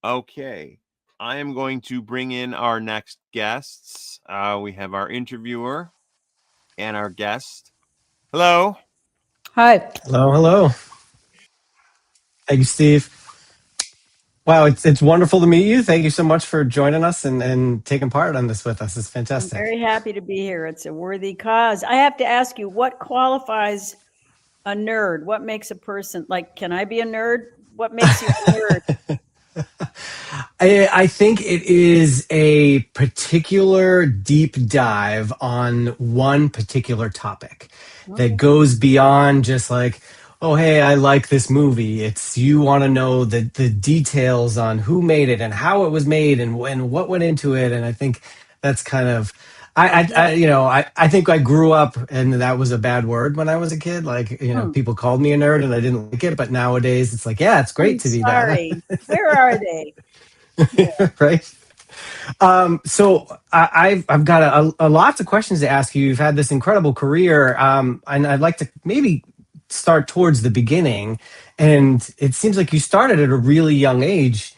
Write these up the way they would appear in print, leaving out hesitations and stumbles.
Okay, I am going to bring in our next guests. We have our interviewer and our guest. Hello. Hi. Hello. Thank you, Steve. Wow, it's wonderful to meet you. Thank you so much for joining us and taking part on this with us. It's I'm fantastic. very happy to be here. It's a worthy cause. I have to ask you, what qualifies a nerd? What makes a person, like, can I be a nerd? What makes you a nerd? I think it is a particular deep dive on one particular topic that Okay. goes beyond just like, oh, hey, I like this movie. It's you want to know the details on who made it and how it was made and what went into it. And I think that's kind of I think I grew up and that was a bad word when I was a kid. Like, Hmm. people called me a nerd and I didn't like it, but nowadays it's like, yeah, it's great I'm to be that. sorry. Where are they? Yeah. Right. So I've got a lots of questions to ask you. You've had this incredible career, and I'd like to maybe start towards the beginning. And it seems like you started at a really young age.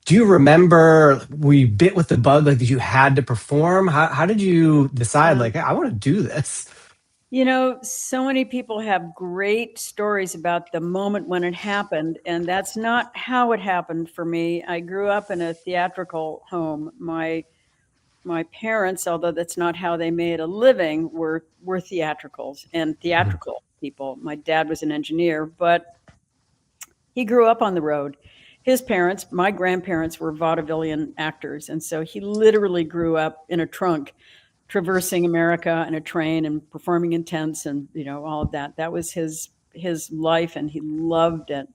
Do you remember, were you bit with the bug? Like, did you had to perform? How did you decide, Yeah. like, hey, I want to do this? So many people have great stories about the moment when it happened, and that's not how it happened for me. I grew up in a theatrical home. My parents, although that's not how they made a living, were theatricals and Mhm. theatrical people. My dad was an engineer, but he grew up on the road. His parents, my grandparents, were vaudevillian actors, and so he literally grew up in a trunk, traversing America in a train and performing in tents, and all of that. That was his life, and he loved it.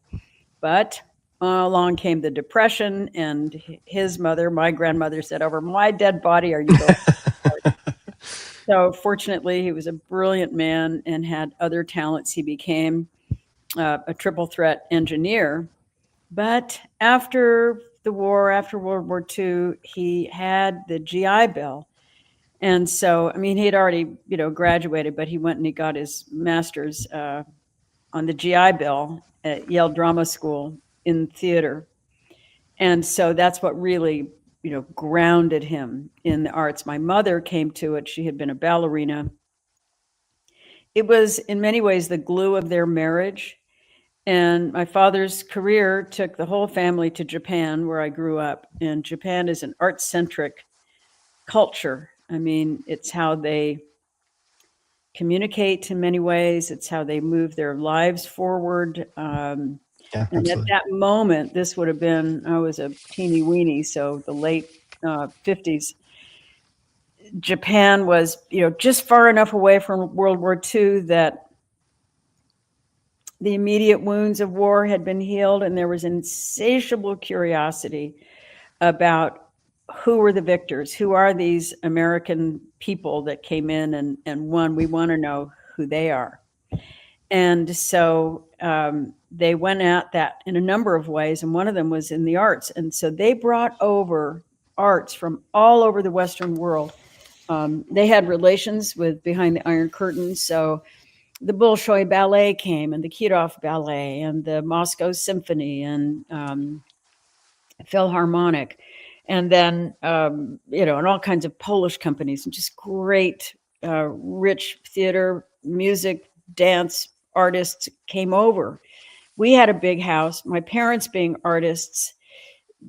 But along came the Depression, and his mother, my grandmother, said, "Over my dead body, are you building?" So fortunately, he was a brilliant man and had other talents. He became a triple threat engineer. But after the war, after World War II, he had the GI Bill. And so, I mean, he had already, graduated, but he went and he got his master's on the GI Bill at Yale Drama School in theater. And so that's what really, grounded him in the arts. My mother came to it. She had been a ballerina. It was in many ways the glue of their marriage. And my father's career took the whole family to Japan, where I grew up. And Japan is an art centric culture. I mean, it's how they communicate in many ways, it's how they move their lives forward. Yeah, And at absolutely. that moment, this would have been, I was a teeny weeny, so the late 50s. Japan was, just far enough away from World War II that the immediate wounds of war had been healed, and there was insatiable curiosity about who were the victors, who are these American people that came in and won. We want to know who they are. And so they went at that in a number of ways, and one of them was in the arts. And so they brought over arts from all over the Western world. They had relations with Behind the Iron Curtain, so the Bolshoi Ballet came, and the Kirov Ballet, and the Moscow Symphony, and Philharmonic, and then and all kinds of Polish companies, and just great, rich theater, music, dance artists came over. We had a big house. My parents, being artists,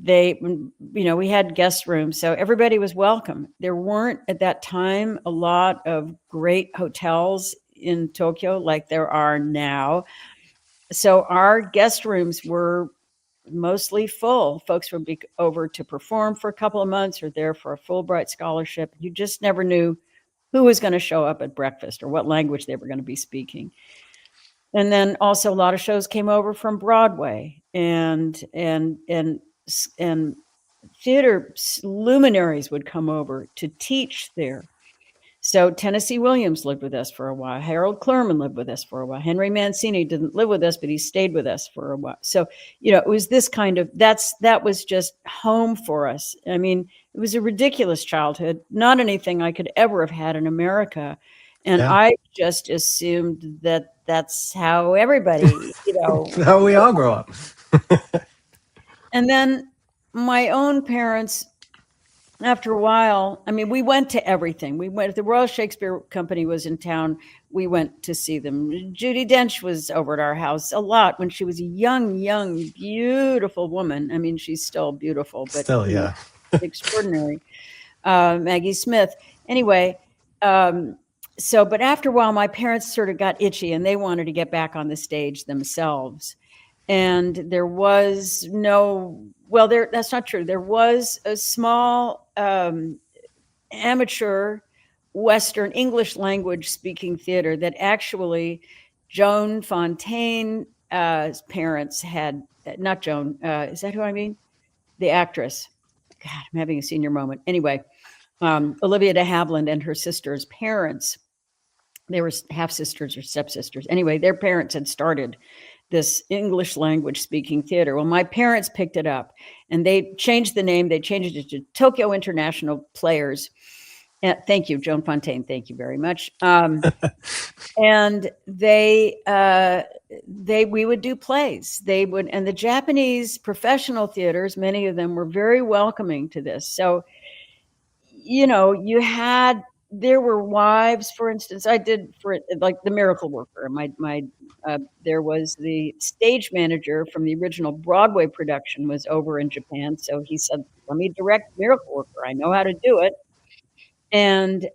we had guest rooms, so everybody was welcome. There weren't at that time a lot of great hotels in Tokyo like there are now. So our guest rooms were mostly full. Folks would be over to perform for a couple of months or there for a Fulbright scholarship. You just never knew who was going to show up at breakfast or what language they were going to be speaking. And then also a lot of shows came over from Broadway, and theater luminaries would come over to teach there. So Tennessee Williams lived with us for a while. Harold Clurman lived with us for a while. Henry Mancini didn't live with us, but he stayed with us for a while. So, it was this kind of, that was just home for us. I mean, it was a ridiculous childhood, not anything I could ever have had in America. And Yeah. I just assumed that that's how everybody, How we all grow up. and then my own parents, after a while, I mean, we went to everything. We went, the Royal Shakespeare Company was in town. We went to see them. Judi Dench was over at our house a lot when she was a young, beautiful woman. I mean, she's still beautiful, but Still, yeah. extraordinary. Maggie Smith. Anyway, but after a while, my parents sort of got itchy and they wanted to get back on the stage themselves. And there was that's not true. There was a small amateur Western English language speaking theater that actually Joan Fontaine's parents had, not Joan, is that who I mean? The actress. God, I'm having a senior moment. Anyway, Olivia de Havilland and her sister's parents, they were half sisters or stepsisters. Anyway, their parents had started this English language speaking theater. Well, my parents picked it up and they changed the name. They changed it to Tokyo International Players. Thank you, Joan Fontaine. Thank you very much. And we would do plays. And the Japanese professional theaters, many of them were very welcoming to this. So, there were wives, for instance. I did for like The Miracle Worker. There was the stage manager from the original Broadway production was over in Japan. So he said, let me direct Miracle Worker. I know how to do it. And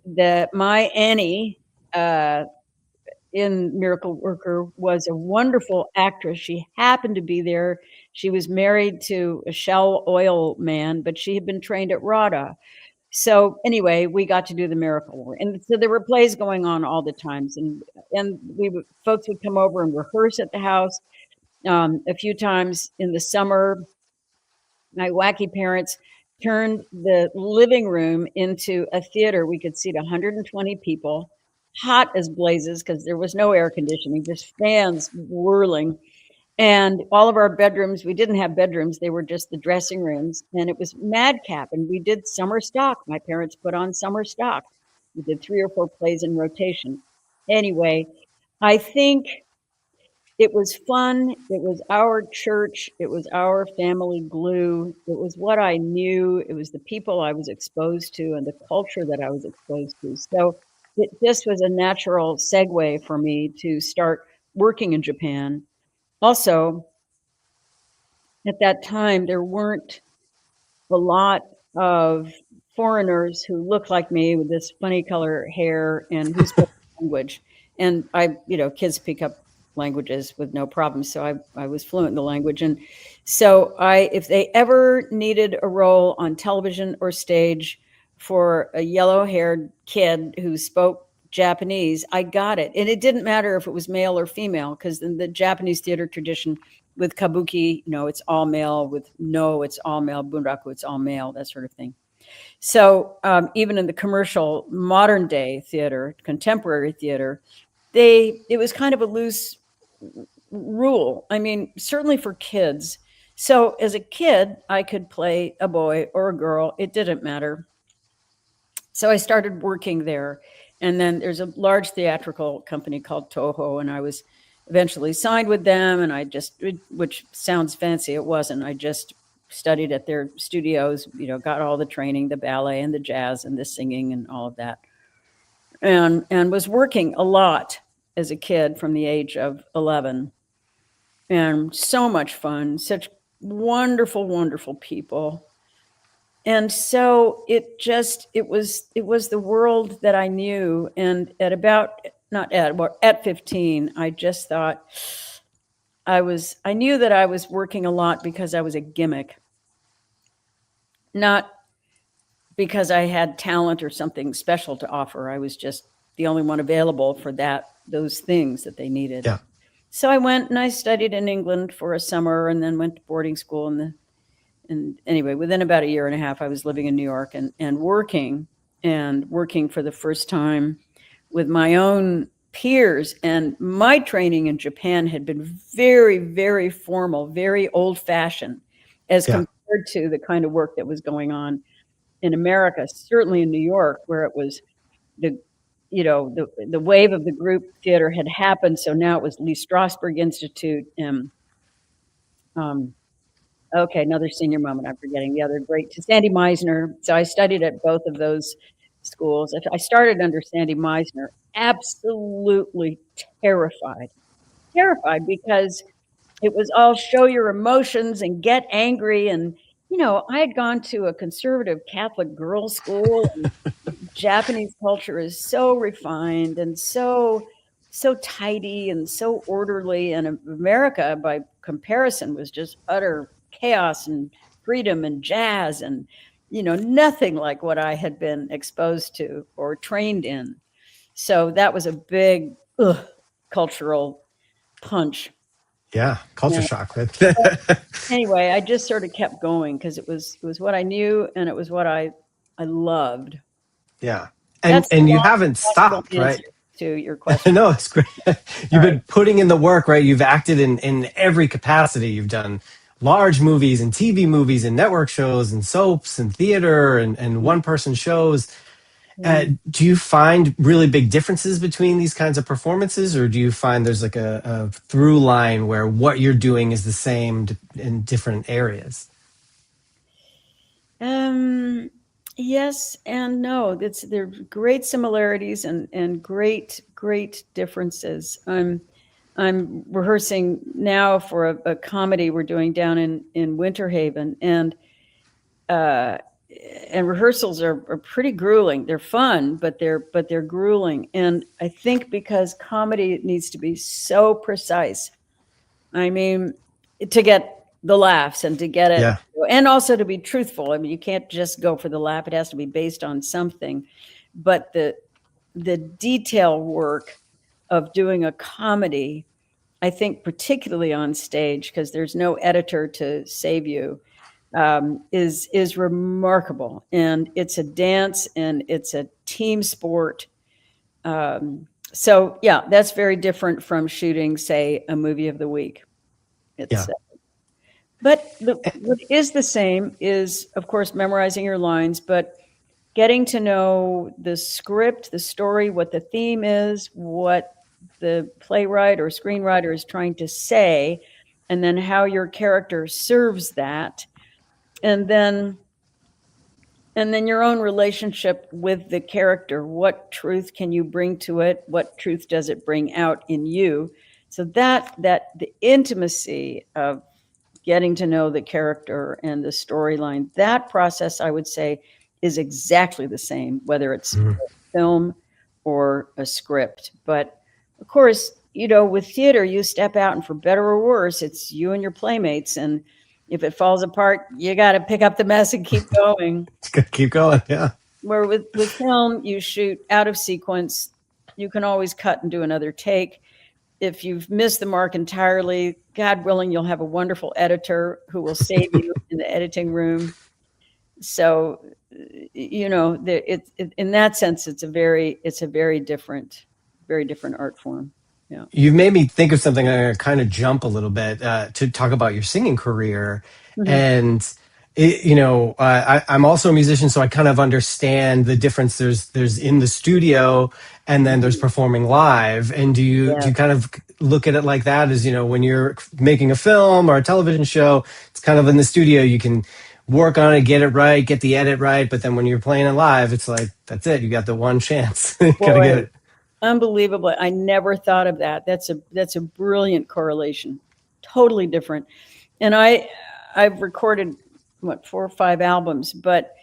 my Annie in Miracle Worker was a wonderful actress. She happened to be there. She was married to a Shell oil man, but she had been trained at RADA. So anyway, we got to do the Miracle Worker. And so there were plays going on all the times. And folks would come over and rehearse at the house. A few times in the summer, my wacky parents turned the living room into a theater. We could seat 120 people, hot as blazes because there was no air conditioning, just fans whirling. And all of our bedrooms, we didn't have bedrooms. They were just the dressing rooms. And it was madcap. And we did summer stock. My parents put on summer stock. We did 3 or 4 plays in rotation. Anyway, I think it was fun. It was our church. It was our family glue. It was what I knew. It was the people I was exposed to and the culture that I was exposed to. So this was a natural segue for me to start working in Japan. Also, at that time, there weren't a lot of foreigners who looked like me with this funny color hair and who spoke language. And kids pick up languages with no problem. So I was fluent in the language. And so if they ever needed a role on television or stage for a yellow-haired kid who spoke Japanese, I got it. And it didn't matter if it was male or female, because in the Japanese theater tradition with kabuki, it's all male. With No, it's all male. Bunraku, it's all male, that sort of thing. So even in the commercial modern day theater, contemporary theater, it was kind of a loose rule. I mean, certainly for kids. So as a kid, I could play a boy or a girl. It didn't matter. So I started working there. And then there's a large theatrical company called Toho, and I was eventually signed with them. And which sounds fancy, it wasn't. I just studied at their studios, got all the training, the ballet and the jazz and the singing and all of that. And was working a lot as a kid from the age of 11. And so much fun, such wonderful, wonderful people. And so it was the world that I knew. And at 15, I just thought I knew that I was working a lot because I was a gimmick, not because I had talent or something special to offer. I was just the only one available for those things that they needed. Yeah. So I went and I studied in England for a summer and then went to boarding school. And anyway, within about a year and a half, I was living in New York and working for the first time with my own peers. And my training in Japan had been very, very formal, very old fashioned as compared to the kind of work that was going on in America, certainly in New York, where it was the wave of the group theater had happened. So now it was Lee Strasberg Institute and Okay, another senior moment. I'm forgetting the other great. Sandy Meisner. So I studied at both of those schools. I started under Sandy Meisner, absolutely terrified because it was all show your emotions and get angry. And, I had gone to a conservative Catholic girls' school, and Japanese culture is so refined and so tidy and so orderly. And America, by comparison, was just utter chaos and freedom and jazz and, nothing like what I had been exposed to or trained in. So that was a big cultural punch. Yeah, culture shock. Anyway, I just sort of kept going because it was what I knew and it was what I loved. Yeah, and you haven't stopped, right? To your question. No, it's great. You've been putting in the work, right? You've acted in every capacity. You've done large movies and TV movies and network shows and soaps and theater and one-person shows. Do you find really big differences between these kinds of performances, or do you find there's like a through line where what you're doing is the same in different areas? Yes and no. There are great similarities and great differences. I'm rehearsing now for a comedy we're doing down in Winter Haven, and rehearsals are pretty grueling. They're fun, but they're grueling. And I think because comedy needs to be so precise. I mean, to get the laughs and to get it, and also to be truthful. I mean, you can't just go for the laugh. It has to be based on something. But the detail work of doing a comedy, I think particularly on stage, because there's no editor to save you, is remarkable. And it's a dance and it's a team sport. So yeah, that's very different from shooting, say, a movie of the week. But what is the same is, of course, memorizing your lines, but getting to know the script, the story, what the theme is, what the playwright or screenwriter is trying to say, and then how your character serves that. And then your own relationship with the character. What truth can you bring to it? What truth does it bring out in you? So that the intimacy of getting to know the character and the storyline, that process, I would say, is exactly the same, whether it's a film or a script. But of course, with theater, you step out, and for better or worse, it's you and your playmates. And if it falls apart, you got to pick up the mess and keep going. Keep going, yeah. Where with film, you shoot out of sequence. You can always cut and do another take. If you've missed the mark entirely, God willing, you'll have a wonderful editor who will save you in the editing room. So, in that sense, it's a very different art form. Yeah. You've made me think of something. I'm going to kind of jump a little bit to talk about your singing career. And I'm also a musician, so I kind of understand the difference there's in the studio and then there's performing live. And do you kind of look at it like that, as when you're making a film or a television show, it's kind of in the studio, you can work on it, get it right, get the edit right, but then when you're playing it live, it's like, that's it, you got the one chance. Gotta get it. Unbelievable. I never thought of that. That's a brilliant correlation. Totally different. And I've recorded 4 or 5 albums, but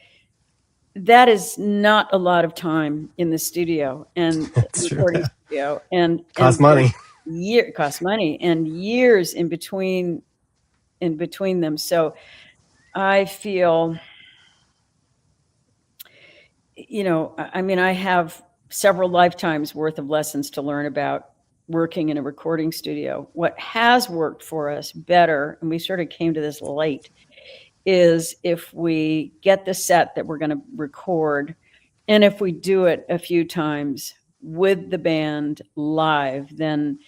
that is not a lot of time in the studio and recording studio, and costs money. Costs money and years in between them. So I feel, I have several lifetimes worth of lessons to learn about working in a recording studio. What has worked for us better, and we sort of came to this late, is if we get the set that we're going to record, and if we do it a few times with the band live, then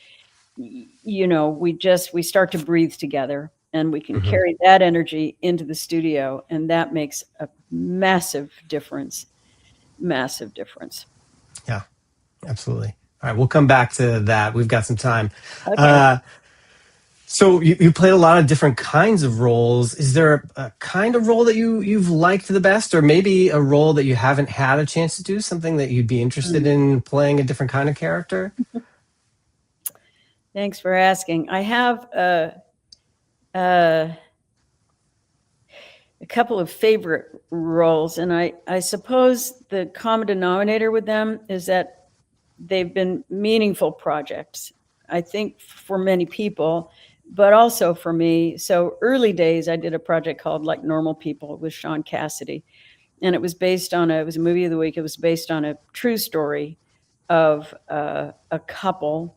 we start to breathe together, and we can carry that energy into the studio, and that makes a massive difference. Yeah, absolutely. All right, we'll come back to that. We've got some time. Okay. So you played a lot of different kinds of roles. Is there a kind of role that you've liked the best, or maybe a role that you haven't had a chance to do, something that you'd be interested in playing a different kind of character? Thanks for asking. I have a couple of favorite roles, and I suppose the common denominator with them is that they've been meaningful projects, I think, for many people, but also for me. So early days, I did a project called Like Normal People with Sean Cassidy, and it was based on it was a movie of the week. It was based on a true story of a couple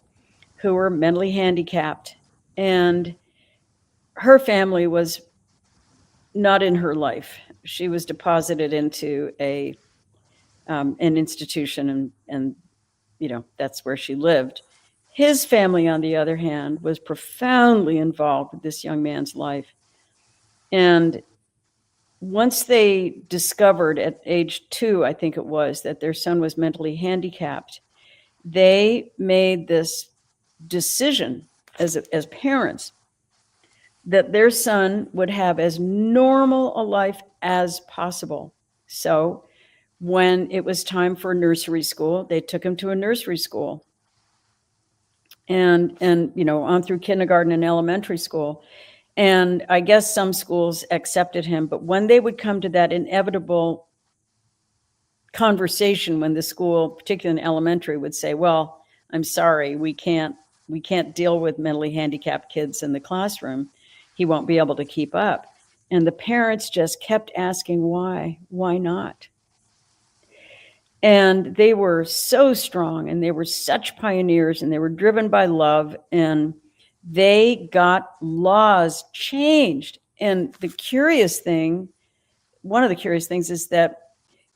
who were mentally handicapped, and her family was not in her life. She was deposited into an institution, and that's where she lived. His family, on the other hand, was profoundly involved with this young man's life. And once they discovered at age 2, I think it was, that their son was mentally handicapped, they made this decision as parents that their son would have as normal a life as possible. So when it was time for nursery school, they took him to a nursery school, and on through kindergarten and elementary school. And I guess some schools accepted him, but when they would come to that inevitable conversation, when the school, particularly in elementary, would say, well, I'm sorry, we can't deal with mentally handicapped kids in the classroom. He won't be able to keep up. And the parents just kept asking why not? And they were so strong, and they were such pioneers, and they were driven by love, and they got laws changed. And one of the curious things is that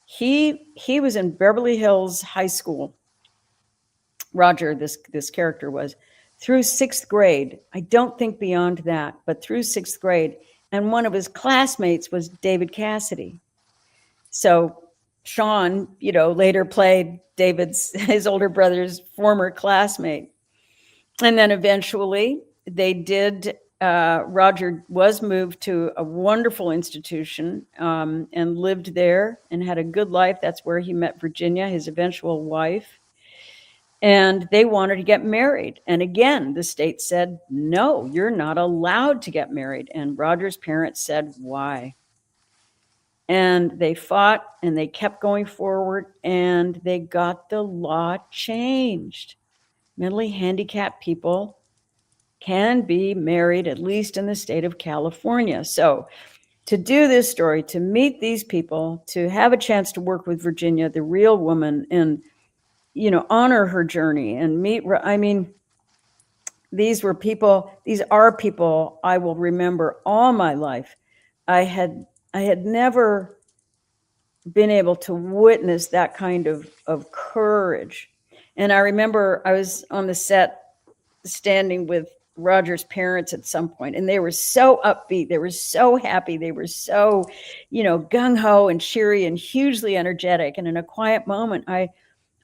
he was in Beverly Hills High School. Roger, this character was, through 6th grade. I don't think beyond that, but through 6th grade. And one of his classmates was David Cassidy. So Sean, later played his older brother's former classmate. And then eventually they did, Roger was moved to a wonderful institution, and lived there and had a good life. That's where he met Virginia, his eventual wife. And they wanted to get married. And again, the state said, no, you're not allowed to get married. And Roger's parents said, why? And they fought, and they kept going forward, and they got the law changed. Mentally handicapped people can be married, at least in the state of California. So to do this story, to meet these people, to have a chance to work with Virginia, the real woman, and honor her journey and meet. These are people I will remember all my life. I had never been able to witness that kind of courage. And I remember I was on the set standing with Roger's parents at some point, and they were so upbeat. They were so happy. They were so, gung-ho and cheery and hugely energetic. And in a quiet moment, I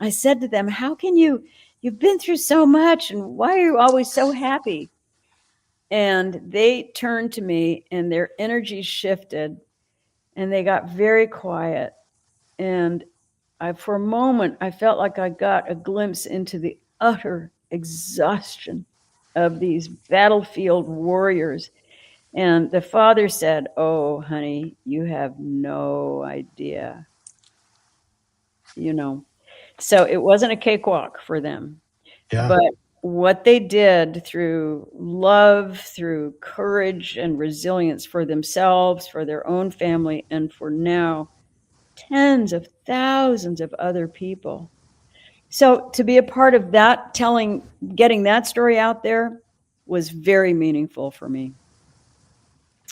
said to them, how can you've been through so much, and why are you always so happy? And they turned to me, and their energy shifted, and they got very quiet. And for a moment, I felt like I got a glimpse into the utter exhaustion of these battlefield warriors. And the father said, oh, honey, you have no idea. So it wasn't a cakewalk for them. Yeah. But what they did through love, through courage and resilience for themselves, for their own family, and for now tens of thousands of other people. So to be a part of that, getting that story out there, was very meaningful for me.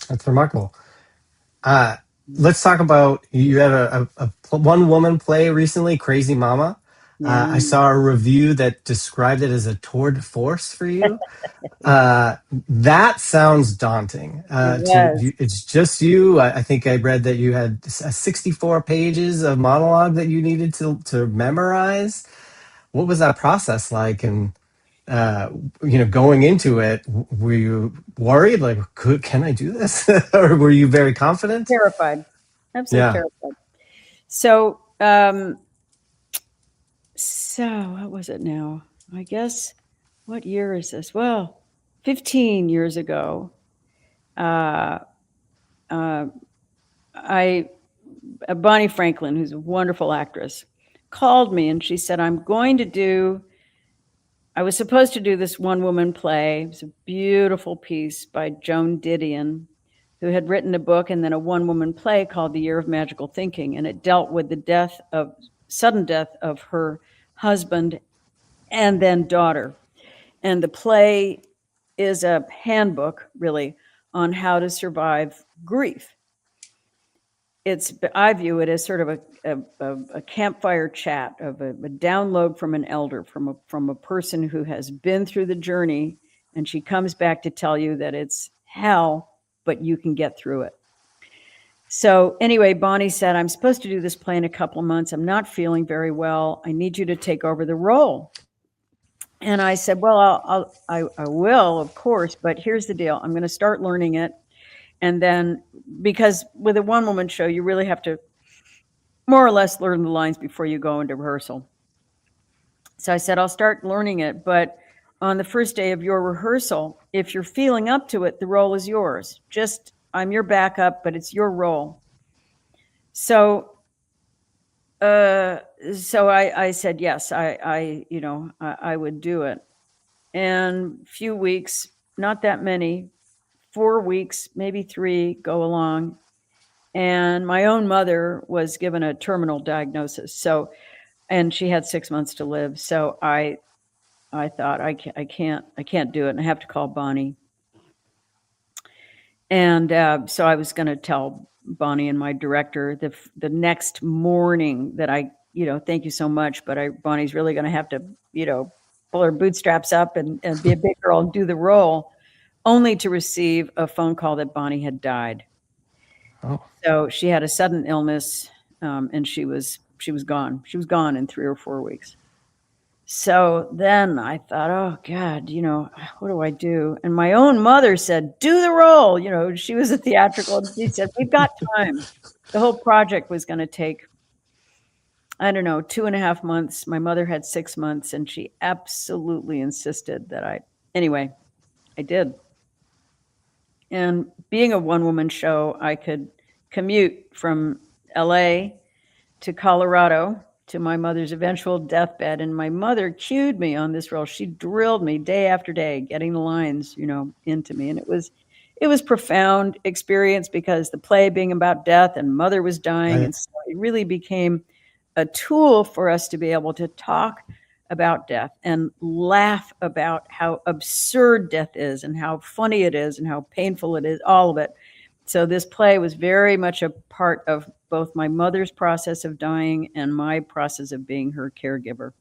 That's remarkable. Let's talk about, you had a one woman play recently, Crazy Mama. Yeah. I saw a review that described it as a tour de force for you. That sounds daunting. It's just you. I think I read that you had 64 pages of monologue that you needed to memorize. What was that process like? And going into it, were you worried? Like, can I do this? Or were you very confident? Terrified, absolutely Yeah. terrified. So, what was it now? I guess, what year is this? Well, 15 years ago, Bonnie Franklin, who's a wonderful actress, called me and she said, I was supposed to do this one-woman play. It was a beautiful piece by Joan Didion, who had written a book and then a one-woman play called The Year of Magical Thinking, and it dealt with the sudden death of her husband and then daughter. And the play is a handbook, really, on how to survive grief. I view it as sort of a campfire chat of a download from an elder, from a person who has been through the journey, and she comes back to tell you that it's hell, but you can get through it. So anyway, Bonnie said, I'm supposed to do this play in a couple of months. I'm not feeling very well. I need you to take over the role. And I said, well, I will, of course, but here's the deal. I'm going to start learning it. And then, because with a one-woman show, you really have to more or less learn the lines before you go into rehearsal. So I said, I'll start learning it, but on the first day of your rehearsal, if you're feeling up to it, the role is yours. I'm your backup, but it's your role. So I said, yes, I would do it. And few weeks, not that many, 4 weeks, maybe 3 go along. And my own mother was given a terminal diagnosis. And she had 6 months to live. So I thought I can't do it. And I have to call Bonnie. And so I was going to tell Bonnie and my director the next morning that thank you so much, but Bonnie's really going to have to, pull her bootstraps up and be a big girl and do the role, only to receive a phone call that Bonnie had died. Oh. So she had a sudden illness, and she was gone. She was gone in 3 or 4 weeks. So then I thought, oh God, what do I do? And my own mother said, do the role. She was a theatrical, and she said, we've got time. The whole project was going to take, 2.5 months. My mother had 6 months, and she absolutely insisted that anyway, I did. And being a one-woman show, I could commute from LA to Colorado to my mother's eventual deathbed. And my mother cued me on this role. She drilled me day after day, getting the lines, into me. And it was profound experience, because the play being about death and mother was dying. And so it really became a tool for us to be able to talk about death and laugh about how absurd death is and how funny it is and how painful it is, all of it. So this play was very much a part of both my mother's process of dying and my process of being her caregiver.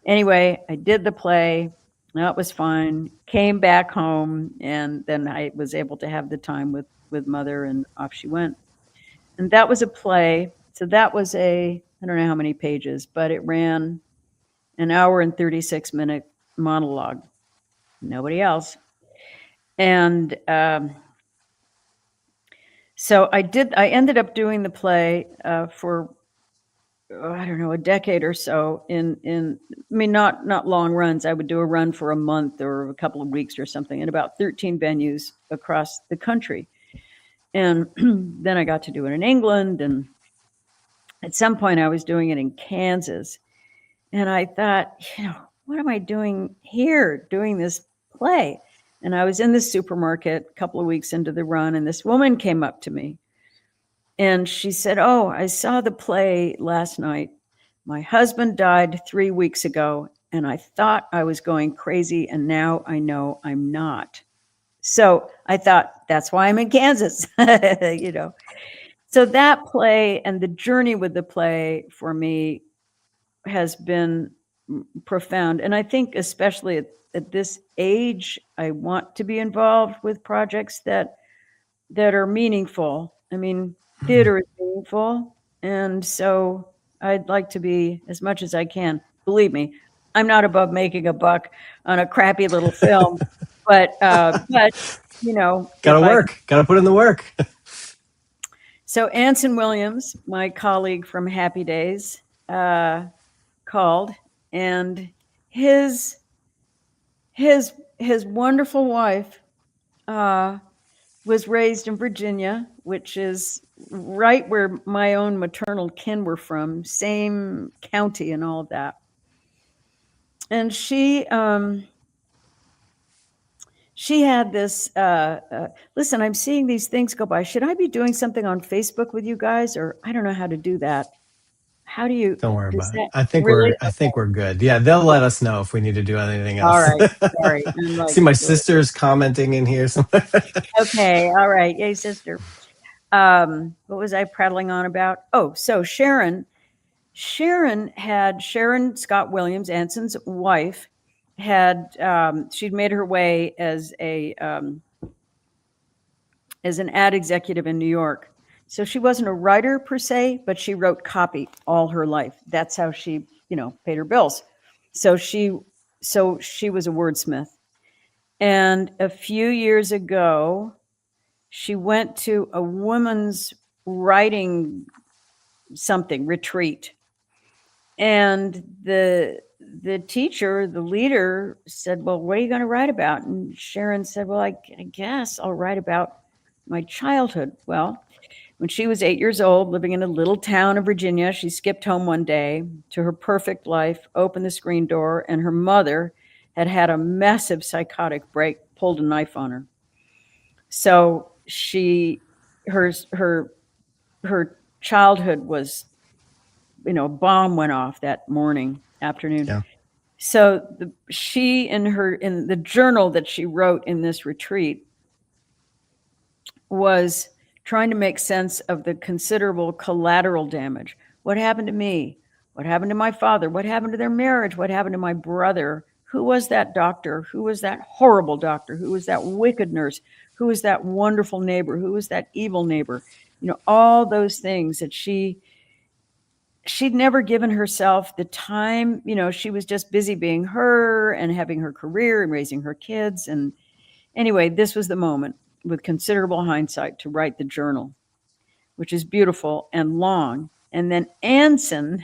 Anyway, I did the play. That was fine. Came back home, and then I was able to have the time with mother, and off she went. And that was a play. So that was I don't know how many pages, but it ran an hour and 36-minute monologue. Nobody else. And so I ended up doing the play for, a decade or so not long runs. I would do a run for a month or a couple of weeks or something in about 13 venues across the country. And then I got to do it in England. And at some point I was doing it in Kansas. And I thought, what am I doing here, doing this play? And I was in the supermarket a couple of weeks into the run, and this woman came up to me. And she said, oh, I saw the play last night. My husband died 3 weeks ago, and I thought I was going crazy, and now I know I'm not. So I thought, that's why I'm in Kansas, So that play and the journey with the play for me has been profound. And I think especially at this age, I want to be involved with projects that are meaningful. I mean, theater is meaningful. And so I'd like to be, as much as I can, believe me, I'm not above making a buck on a crappy little film, but you know, Gotta put in the work. So Anson Williams, my colleague from Happy Days, called, and his wonderful wife was raised in Virginia, which is right where my own maternal kin were from, same county and all of that. And she had this, listen, I'm seeing these things go by. Should I be doing something on Facebook with you guys? Or I don't know how to do that. How do you? Don't worry about it. That I think really? we're good. Yeah, they'll let us know if we need to do anything All else. right. Sorry. I'm like, See my sister's commenting in here. okay. All right. Yay, sister. What was I prattling on about? Oh, so Sharon Scott Williams, Anson's wife, she'd made her way as an ad executive in New York. So she wasn't a writer per se, but she wrote copy all her life. That's how she, paid her bills. So she was a wordsmith. And a few years ago, she went to a women's writing retreat. And the teacher, the leader, said, well, what are you going to write about? And Sharon said, well, I guess I'll write about my childhood. Well, when she was 8 years old, living in a little town of Virginia, she skipped home one day to her perfect life, opened the screen door, and her mother had a massive psychotic break, pulled a knife on her. So her childhood was, a bomb went off that afternoon. Yeah. So she in the journal that she wrote in this retreat was trying to make sense of the considerable collateral damage. What happened to me? What happened to my father? What happened to their marriage? What happened to my brother? Who was that doctor? Who was that horrible doctor? Who was that wicked nurse? Who was that wonderful neighbor? Who was that evil neighbor? All those things that she'd never given herself the time. She was just busy being her and having her career and raising her kids. And anyway, this was the moment, with considerable hindsight, to write the journal, which is beautiful and long. And then Anson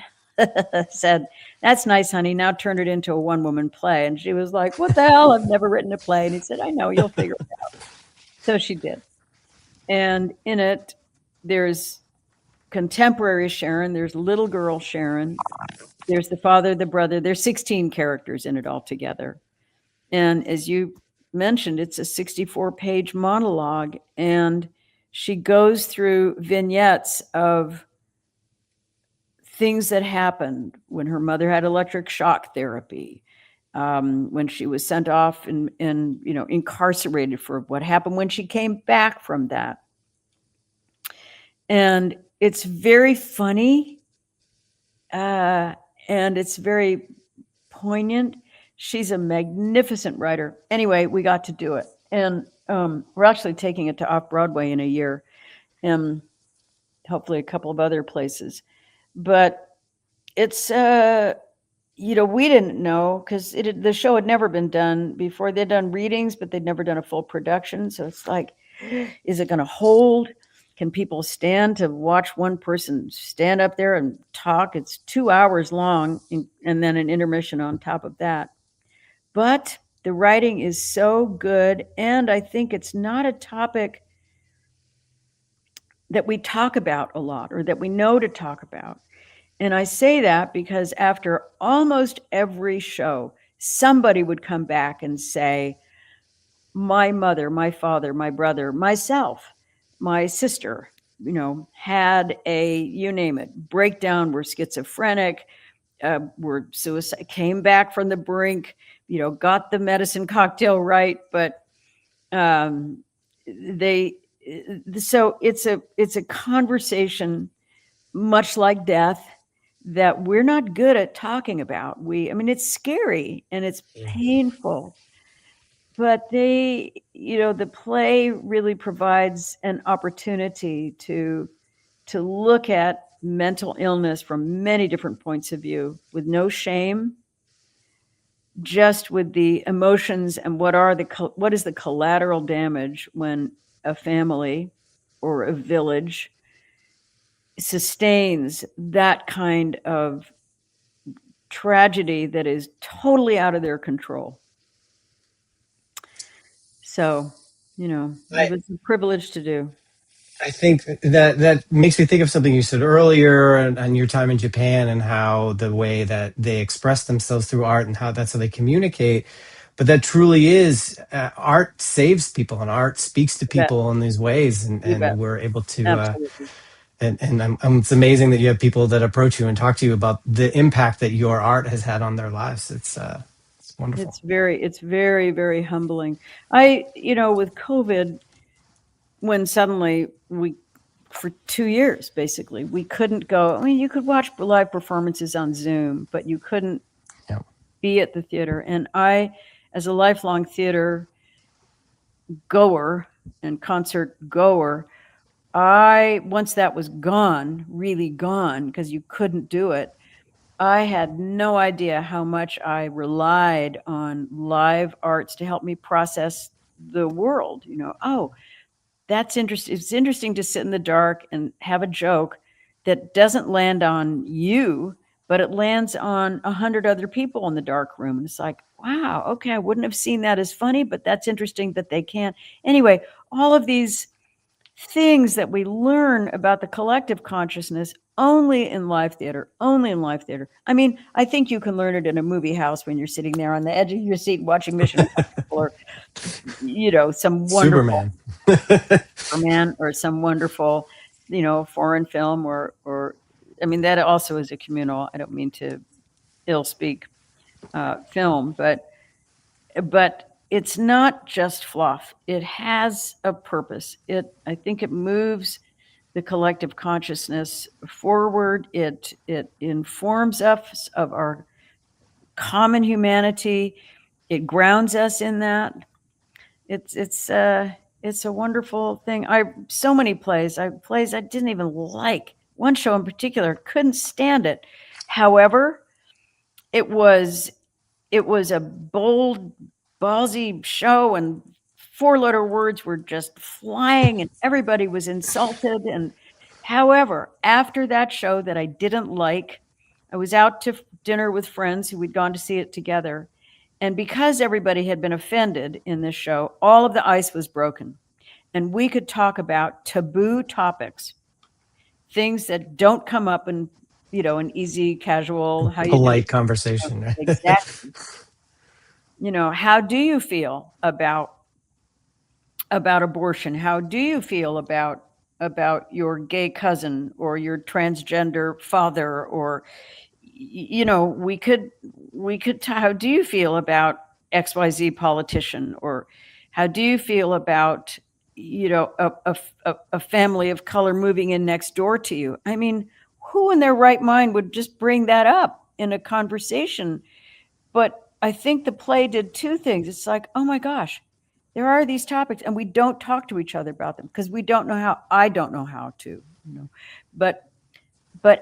said, that's nice, honey. Now turn it into a one-woman play. And she was like, what the hell? I've never written a play. And he said, I know, you'll figure it out. So she did. And in it, there's contemporary Sharon, there's little girl Sharon, there's the father, the brother. There's 16 characters in it altogether. And as you mentioned, it's a 64-page monologue, and she goes through vignettes of things that happened when her mother had electric shock therapy, when she was sent off and incarcerated, for what happened when she came back from that. And it's very funny, and it's very poignant. She's a magnificent writer. Anyway, we got to do it. And we're actually taking it to Off-Broadway in a year, and hopefully a couple of other places. But it's, we didn't know, because the show had never been done before. They'd done readings, but they'd never done a full production. So it's like, is it going to hold? Can people stand to watch one person stand up there and talk? It's 2 hours long, and then an intermission on top of that. But the writing is so good, and I think it's not a topic that we talk about a lot, or that we know to talk about. And I say that because after almost every show, somebody would come back and say, my mother, my father, my brother, myself, my sister, had a, you name it, breakdown, were schizophrenic, were suicide, came back from the brink, got the medicine cocktail right, but so it's a conversation, much like death, that we're not good at talking about. It's scary and it's painful, but the play really provides an opportunity to look at mental illness from many different points of view, with no shame, just with the emotions and what is the collateral damage when a family or a village sustains that kind of tragedy that is totally out of their control. So, it was a privilege to do. I think that makes me think of something you said earlier on your time in Japan, and how the way that they express themselves through art and how that's how they communicate. But that truly is art saves people, and art speaks to people in these ways, and we're able to. Absolutely. And it's amazing that you have people that approach you and talk to you about the impact that your art has had on their lives. It's wonderful. It's very, very humbling. With COVID, when suddenly for 2 years, basically, we couldn't go. I mean, you could watch live performances on Zoom, but you couldn't be at the theater. And I, as a lifelong theater goer and concert goer, once that was gone, really gone, because you couldn't do it, I had no idea how much I relied on live arts to help me process the world. That's interesting. It's interesting to sit in the dark and have a joke that doesn't land on you, but it lands on 100 other people in the dark room. And it's like, wow, okay, I wouldn't have seen that as funny, but that's interesting that they can. Anyway, all of these things that we learn about the collective consciousness only in live theater. I mean, I think you can learn it in a movie house when you're sitting there on the edge of your seat watching Mission Impossible, or some wonderful Superman or some wonderful foreign film, or I mean, that also is a communal, I don't mean to ill speak, film, but it's not just fluff. It has a purpose. I think it moves the collective consciousness forward. It informs us of our common humanity. It grounds us in that. It's a wonderful thing. So many plays I didn't even like. One show in particular, couldn't stand it. However, it was a bold, ballsy show, and 4-letter words were just flying, and everybody was insulted. And however, after that show that I didn't like, I was out to dinner with friends who we'd gone to see it together. And because everybody had been offended in this show, all of the ice was broken. And we could talk about taboo topics, things that don't come up in, an easy, casual, polite conversation. Right? Exactly. How do you feel about abortion? How do you feel about your gay cousin or your transgender father? Or, we could how do you feel about XYZ politician? Or how do you feel about, a family of color moving in next door to you? I mean, who in their right mind would just bring that up in a conversation? But I think the play did two things. It's like, oh my gosh, there are these topics, and we don't talk to each other about them because we don't know how. I don't know how to, But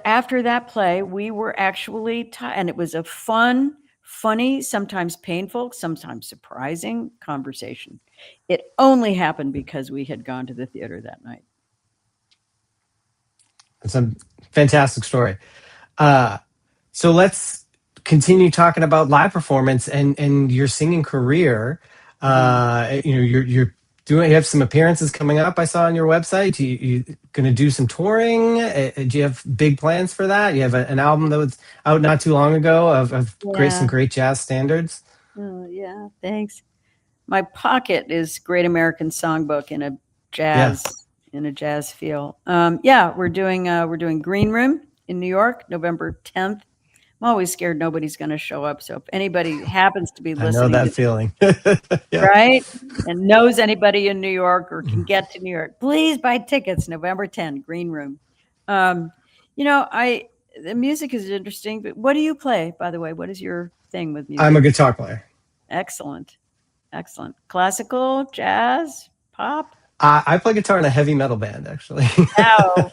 after that play, we were actually, and it was a fun, funny, sometimes painful, sometimes surprising conversation. It only happened because we had gone to the theater that night. It's a fantastic story. So let's continue talking about live performance and your singing career. You have some appearances coming up, I saw on your website. You going to do some touring? Do you have big plans for that? You have an album that was out not too long ago of some great jazz standards. Oh, yeah, thanks. My pocket is Great American Songbook in a jazz feel. We're doing Green Room in New York, November 10th. I'm always scared nobody's going to show up. So if anybody happens to be listening, I know that feeling, right? And knows anybody in New York or can get to New York, please buy tickets. November 10, Green Room. The music is interesting, but what do you play, by the way? What is your thing with music? I'm a guitar player. Excellent. Classical, jazz, pop? I play guitar in a heavy metal band, actually. Oh,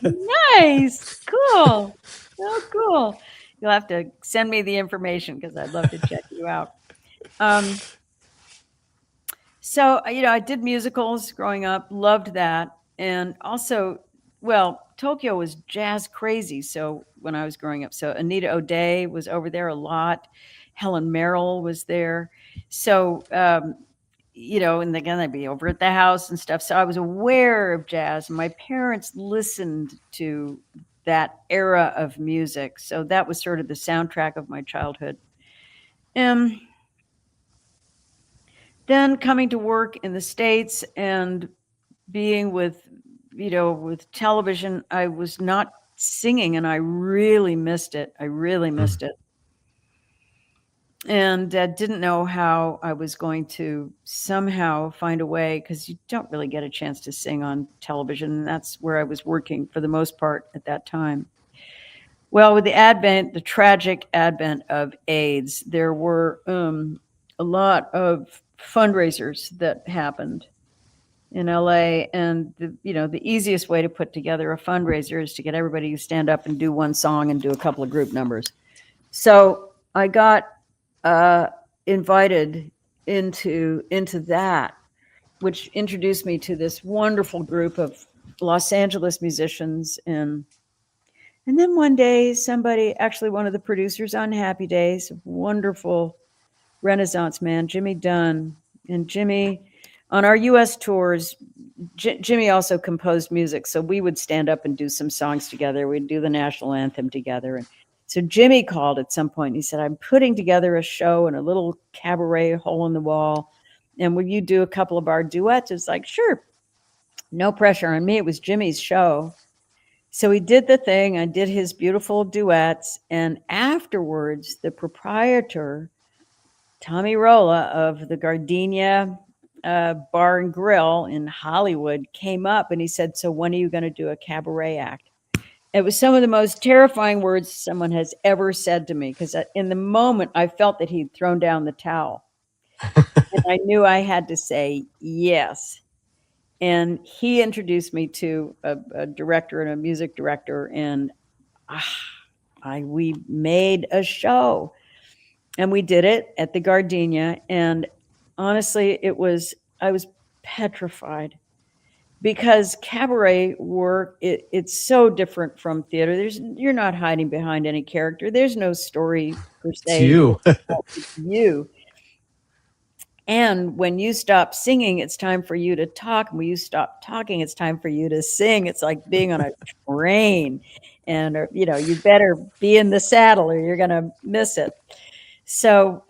nice. Cool. So cool. You'll have to send me the information because I'd love to check you out. So, I did musicals growing up, loved that. And also, well, Tokyo was jazz crazy. So when I was growing up, so Anita O'Day was over there a lot. Helen Merrill was there. So, and again, I'd be over at the house and stuff. So I was aware of jazz. My parents listened to that era of music. So that was sort of the soundtrack of my childhood. Then coming to work in the States and being with television, I was not singing, and I really missed it. And didn't know how I was going to somehow find a way, because you don't really get a chance to sing on television. And that's where I was working for the most part at that time. Well, with the tragic advent of AIDS, there were a lot of fundraisers that happened in LA. And the easiest way to put together a fundraiser is to get everybody to stand up and do one song and do a couple of group numbers. So I got invited into that, which introduced me to this wonderful group of Los Angeles musicians. And then one day, somebody, actually one of the producers on Happy Days, wonderful Renaissance man, Jimmy Dunn. And Jimmy, on our U.S. tours, Jimmy also composed music. So we would stand up and do some songs together. We'd do the national anthem together. And so Jimmy called at some point. And he said, I'm putting together a show in a little cabaret hole in the wall. And will you do a couple of our duets? It's like, sure. No pressure on me. It was Jimmy's show. So he did the thing. I did his beautiful duets. And afterwards, the proprietor, Tommy Rolla of the Gardenia Bar and Grill in Hollywood, came up and he said, so when are you going to do a cabaret act? It was some of the most terrifying words someone has ever said to me, because in the moment I felt that he'd thrown down the towel. And I knew I had to say yes. And he introduced me to a director and a music director, and we made a show. And we did it at the Gardenia. And honestly, I was petrified, because cabaret work, it's so different from theater. You're not hiding behind any character. There's no story per se. It's you. It's you. And when you stop singing, it's time for you to talk. When you stop talking, it's time for you to sing. It's like being on a train, and you better be in the saddle or you're going to miss it. So,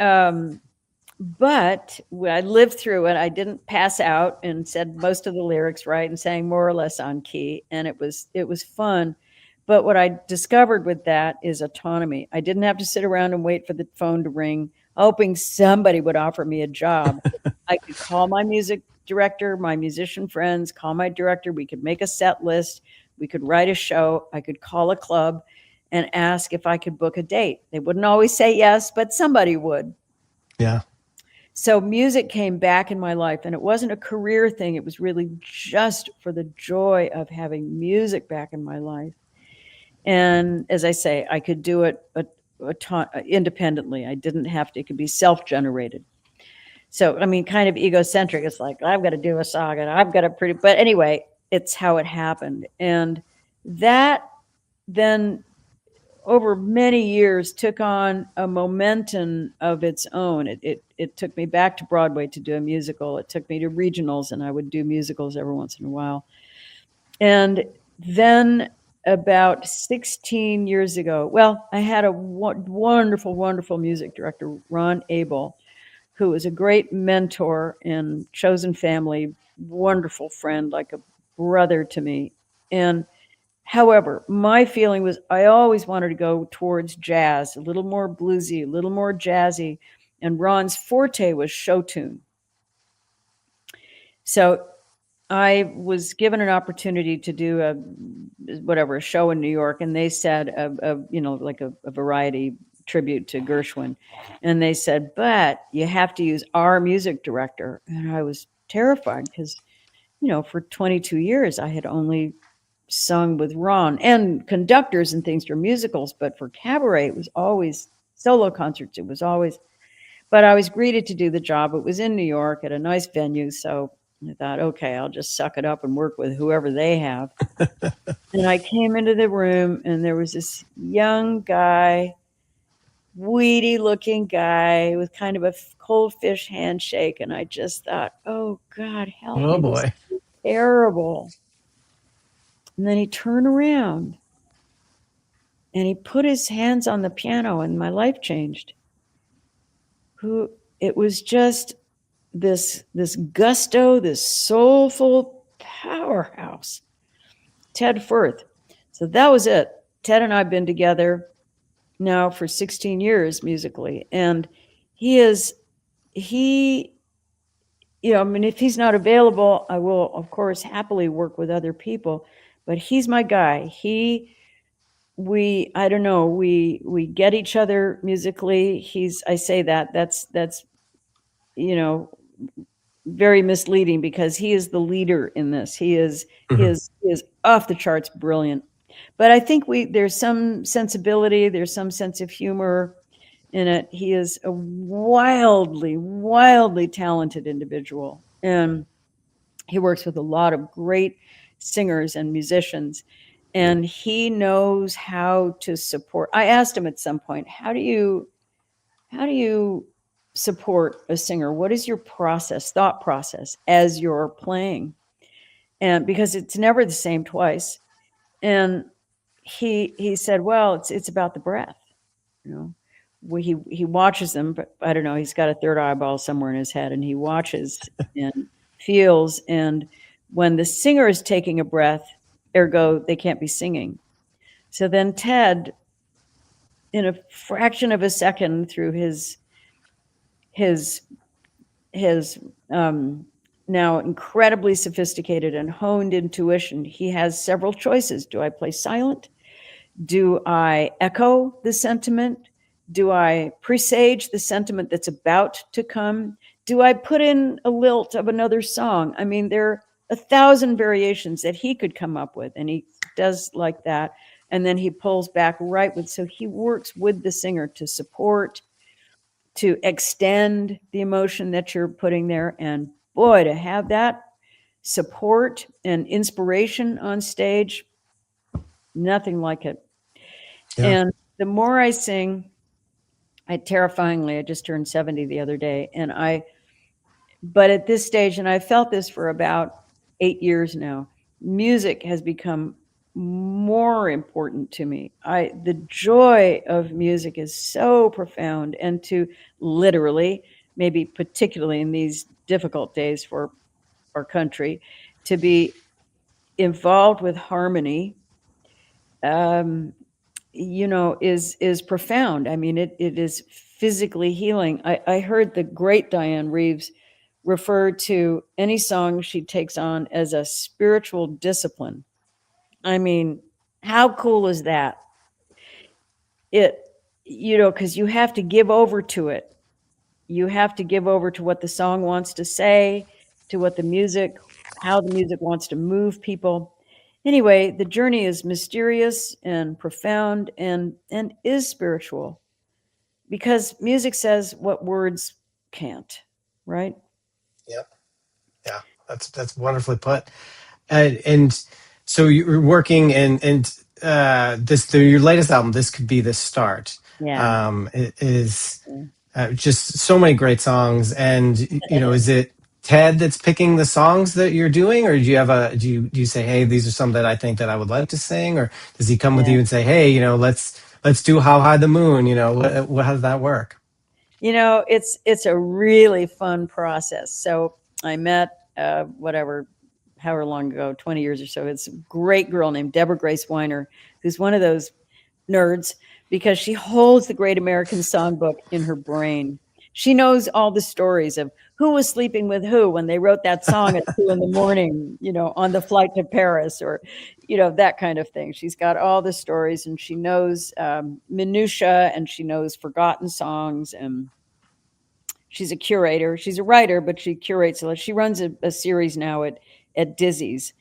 but I lived through it. I didn't pass out, and said most of the lyrics right and sang more or less on key. And it was fun. But what I discovered with that is autonomy. I didn't have to sit around and wait for the phone to ring, hoping somebody would offer me a job. I could call my music director, my musician friends, call my director. We could make a set list. We could write a show. I could call a club and ask if I could book a date. They wouldn't always say yes, but somebody would. Yeah. So music came back in my life, and it wasn't a career thing. It was really just for the joy of having music back in my life. And as I say, I could do it independently. I didn't have to. It could be self-generated. So, I mean, kind of egocentric. It's like, I've got to do a song and I've got to but anyway, it's how it happened. And that then over many years took on a momentum of its own. It took me back to Broadway to do a musical. It took me to regionals, and I would do musicals every once in a while. And then about 16 years ago, well, I had a wonderful, wonderful music director, Ron Abel, who was a great mentor and chosen family, wonderful friend, like a brother to me. And however, my feeling was I always wanted to go towards jazz, a little more bluesy, a little more jazzy. And Ron's forte was show tune. So I was given an opportunity to do a show in New York, and they said, like a variety tribute to Gershwin. And they said, but you have to use our music director. And I was terrified because, for 22 years, I had only sung with Ron and conductors and things for musicals. But for cabaret, it was always solo concerts. It was always, But I was greeted to do the job. It was in New York at a nice venue. So I thought, okay, I'll just suck it up and work with whoever they have. And I came into the room and there was this young guy, weedy looking guy with kind of a cold fish handshake. And I just thought, oh God, help Oh me. This boy. is terrible. And then he turned around and he put his hands on the piano and my life changed. It was just this gusto, this soulful powerhouse, Ted Firth. So that was it. Ted and I have been together now for 16 years musically. And if he's not available, I will, of course, happily work with other people, but he's my guy. We get each other musically. I say that's very misleading because he is the leader in this. He is off the charts brilliant. But I think there's some sensibility, there's some sense of humor in it. He is a wildly, wildly talented individual. And he works with a lot of great singers and musicians. And he knows how to support. I asked him at some point, how do you support a singer? What is your thought process as you're playing? And because it's never the same twice. And he said, well, it's about the breath. He watches them, but I don't know, he's got a third eyeball somewhere in his head, and he watches and feels. And when the singer is taking a breath, ergo, they can't be singing. So then Ted, in a fraction of a second, through his now incredibly sophisticated and honed intuition, he has several choices. Do I play silent? Do I echo the sentiment? Do I presage the sentiment that's about to come? Do I put in a lilt of another song? I mean, there are 1,000 variations that he could come up with, and he does like that. And then he pulls back so he works with the singer to support, to extend the emotion that you're putting there. And boy, to have that support and inspiration on stage, nothing like it. Yeah. And the more I sing, I just turned 70 the other day, but at this stage, and I felt this for about 8 years now, music has become more important to me. The joy of music is so profound, and to literally, maybe particularly in these difficult days for our country, to be involved with harmony, is profound. I mean, it is physically healing. I heard the great Diane Reeves refer to any song she takes on as a spiritual discipline. I mean, how cool is that? Because you have to give over to it. You have to give over to what the song wants to say, to how the music wants to move people. Anyway, the journey is mysterious and profound and is spiritual, because music says what words can't, right? Yep. Yeah, that's wonderfully put. And so you're working, and your latest album, This Could Be the Start. Yeah. It is just so many great songs. And is it Ted that's picking the songs that you're doing, or do you say, hey, these are some that I think that I would like to sing, or does he come with you and say, hey, let's do How High the Moon? How does that work? It's a really fun process. So I met however long ago, 20 years or so, it's a great girl named Deborah Grace Weiner, who's one of those nerds, because she holds the Great American Songbook in her brain. She knows all the stories of who was sleeping with who when they wrote that song at 2 a.m, on the flight to Paris, or, that kind of thing. She's got all the stories, and she knows minutia, and she knows forgotten songs, and she's a curator. She's a writer, but she curates. She runs a series now at Dizzy's,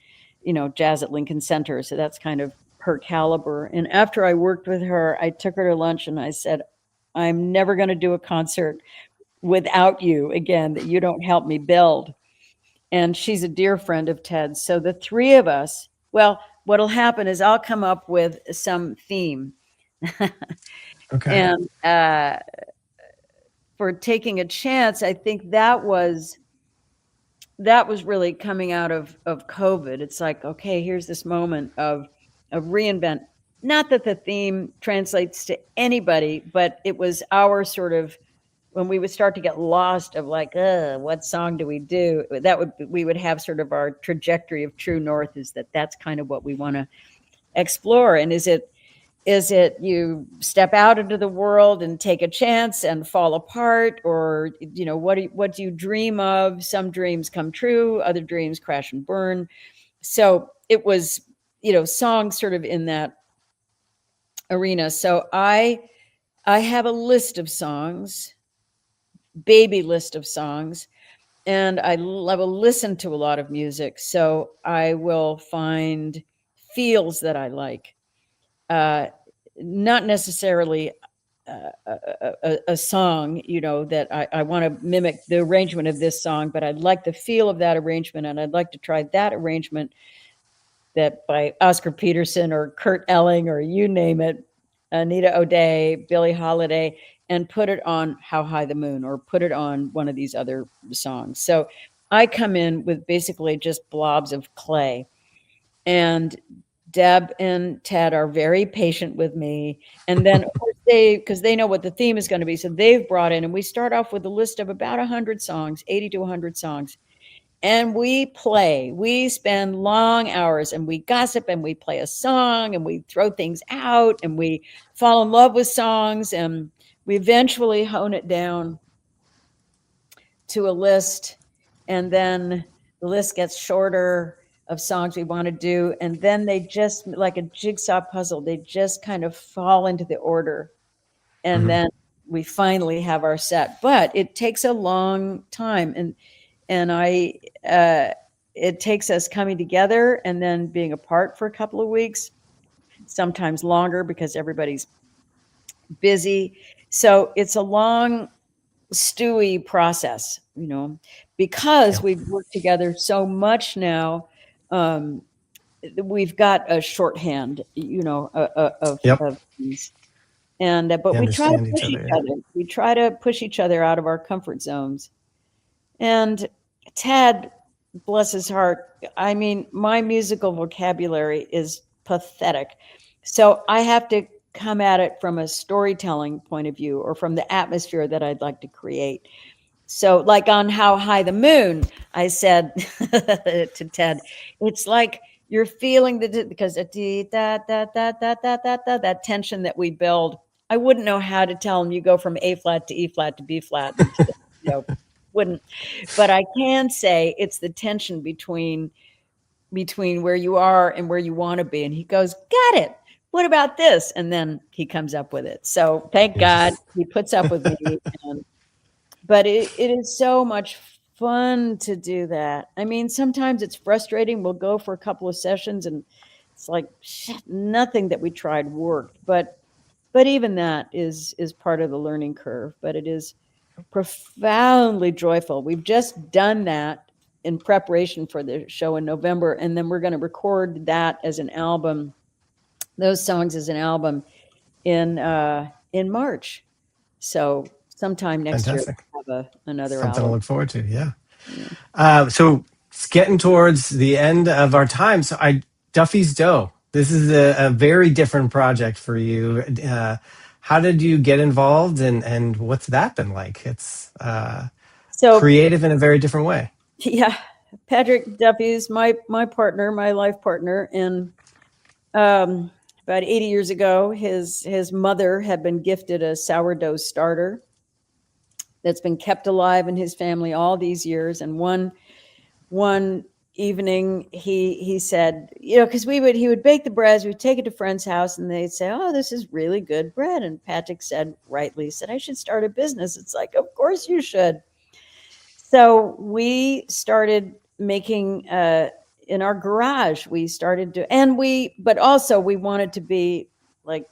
Jazz at Lincoln Center. So that's kind of her caliber. And after I worked with her, I took her to lunch and I said, I'm never going to do a concert without you, again, that you don't help me build. And she's a dear friend of Ted's. So the three of us, well, what'll happen is I'll come up with some theme. Okay. And for taking a chance, I think that was really coming out of COVID. It's like, okay, here's this moment of reinvent. Not that the theme translates to anybody, but it was our sort of, when we would start to get lost of like, what song do we do? We would have sort of our trajectory of true north, is that's kind of what we want to explore. And is it you step out into the world and take a chance and fall apart, or what do you dream of? Some dreams come true, other dreams crash and burn. So it was songs sort of in that arena. So I have a list of songs, baby list of songs, and I will listen to a lot of music. So I will find feels that I like. Not necessarily a song, that I want to mimic the arrangement of this song, but I'd like the feel of that arrangement, and I'd like to try that arrangement that by Oscar Peterson or Kurt Elling or you name it, Anita O'Day, Billie Holiday, and put it on How High the Moon, or put it on one of these other songs. So I come in with basically just blobs of clay, and Deb and Ted are very patient with me. And then of course because they know what the theme is going to be. So they've brought in, and we start off with a list of about 100 songs, 80 to 100 songs. And we spend long hours, and we gossip, and we play a song, and we throw things out, and we fall in love with songs. And we eventually hone it down to a list. And then the list gets shorter of songs we want to do. And then they just, like a jigsaw puzzle, they just kind of fall into the order. And then we finally have our set. But it takes a long time. And it takes us coming together and then being apart for a couple of weeks, sometimes longer because everybody's busy. So it's a long, stewy process, because we've worked together so much now. We've got a shorthand, of things. And but we try to push each other. We try to push each other out of our comfort zones. And Ted, bless his heart, I mean, my musical vocabulary is pathetic. So I have to come at it from a storytelling point of view, or from the atmosphere that I'd like to create. So like on How High the Moon, I said to Ted, it's like you're feeling because that tension that we build. I wouldn't know how to tell him you go from A flat to E flat to B flat. Wouldn't, but I can say it's the tension between where you are and where you want to be. And he goes, got it. What about this? And then he comes up with it. So thank God he puts up with me. But it is so much fun to do that. I mean, sometimes it's frustrating. We'll go for a couple of sessions and it's like, shit, nothing that we tried worked. But even that is part of the learning curve. But it is profoundly joyful. We've just done that in preparation for the show in November, and then we're going to record that as an album, those songs as an album in March. So sometime next year we'll have another something album to look forward to. Yeah. So it's getting towards the end of our time. So Duffy's Dough. This is a very different project for you. How did you get involved, and what's that been like? It's so creative in a very different way. Yeah, Patrick Duffy is my partner, my life partner. And about 80 years ago, his mother had been gifted a sourdough starter that's been kept alive in his family all these years. And one evening he said, because he would bake the breads, we'd take it to friends' house, and they'd say, oh, this is really good bread. And Patrick said, rightly said, I should start a business. It's like, of course you should. So we started making in our garage. We started to, but also we wanted to be like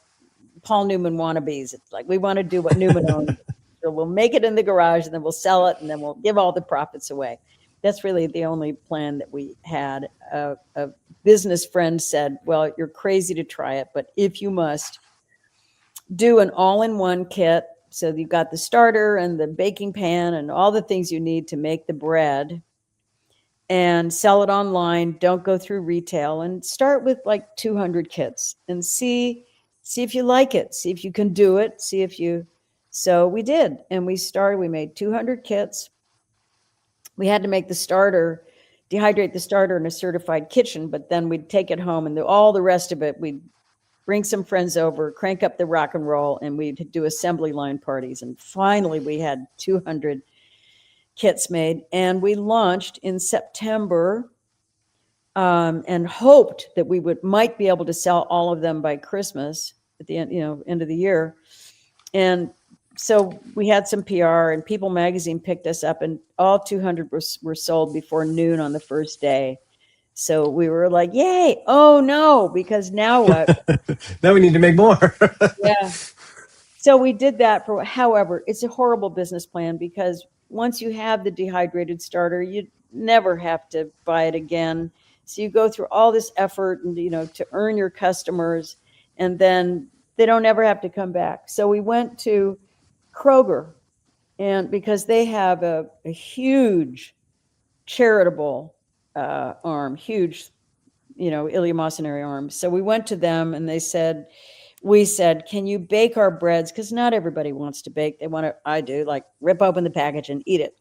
Paul Newman wannabes. It's like we want to do what Newman owned. So we'll make it in the garage and then we'll sell it and then we'll give all the profits away. That's really the only plan that we had. A business friend said, well, you're crazy to try it, but if you must, do an all-in-one kit. So you've got the starter and the baking pan and all the things you need to make the bread, and sell it online. Don't go through retail, and start with like 200 kits and see if you like it, see if you can do it, see if you. So we did, and we made 200 kits. We had to make the starter, dehydrate the starter in a certified kitchen, but then we'd take it home and all the rest of it, we'd bring some friends over, crank up the rock and roll, and we'd do assembly line parties. And finally we had 200 kits made, and we launched in September, and hoped that we might be able to sell all of them by Christmas at the end of the year. And so we had some PR, and People Magazine picked us up, and all 200 were sold before noon on the first day. So we were like, yay. Oh no, because now what? Now we need to make more. Yeah. So we did that however, it's a horrible business plan, because once you have the dehydrated starter, you never have to buy it again. So you go through all this effort and, to earn your customers, and then they don't ever have to come back. So we went to Kroger, and because they have a huge charitable arm, huge, ileomocenary arm. So we went to them and we said, can you bake our breads? Because not everybody wants to bake. They want to, I do, like rip open the package and eat it.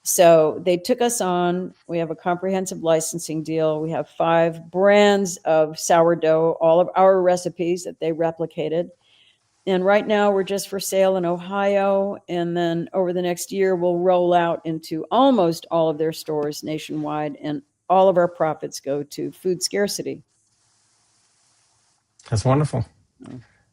So they took us on. We have a comprehensive licensing deal. We have 5 brands of sourdough, all of our recipes that they replicated. And right now we're just for sale in Ohio. And then over the next year, we'll roll out into almost all of their stores nationwide. And all of our profits go to food scarcity. That's wonderful.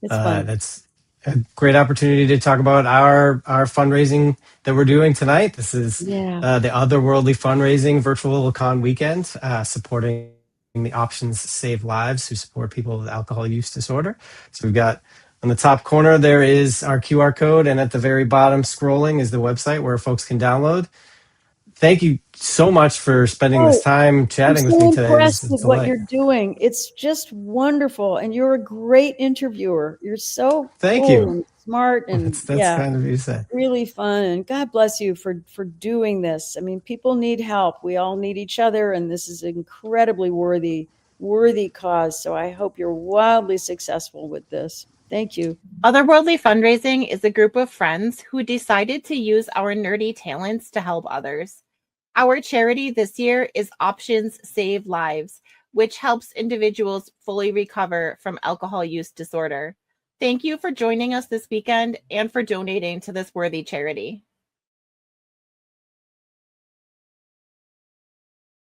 It's fun. That's a great opportunity to talk about our fundraising that we're doing tonight. This is the Otherworldly Fundraising Virtual Con Weekend, supporting the Options Save Lives, who support people with alcohol use disorder. So we've got on the top corner, there is our QR code, and at the very bottom scrolling is the website where folks can download. Thank you so much for spending this time chatting with me today. I'm impressed with what you're doing. It's just wonderful, and you're a great interviewer. You're so Thank cool you. And smart, and that's kind of you to say. Really fun. And God bless you for doing this. I mean, people need help. We all need each other, and this is an incredibly worthy cause. So I hope you're wildly successful with this. Thank you. Otherworldly Fundraising is a group of friends who decided to use our nerdy talents to help others. Our charity this year is Options Save Lives, which helps individuals fully recover from alcohol use disorder. Thank you for joining us this weekend and for donating to this worthy charity.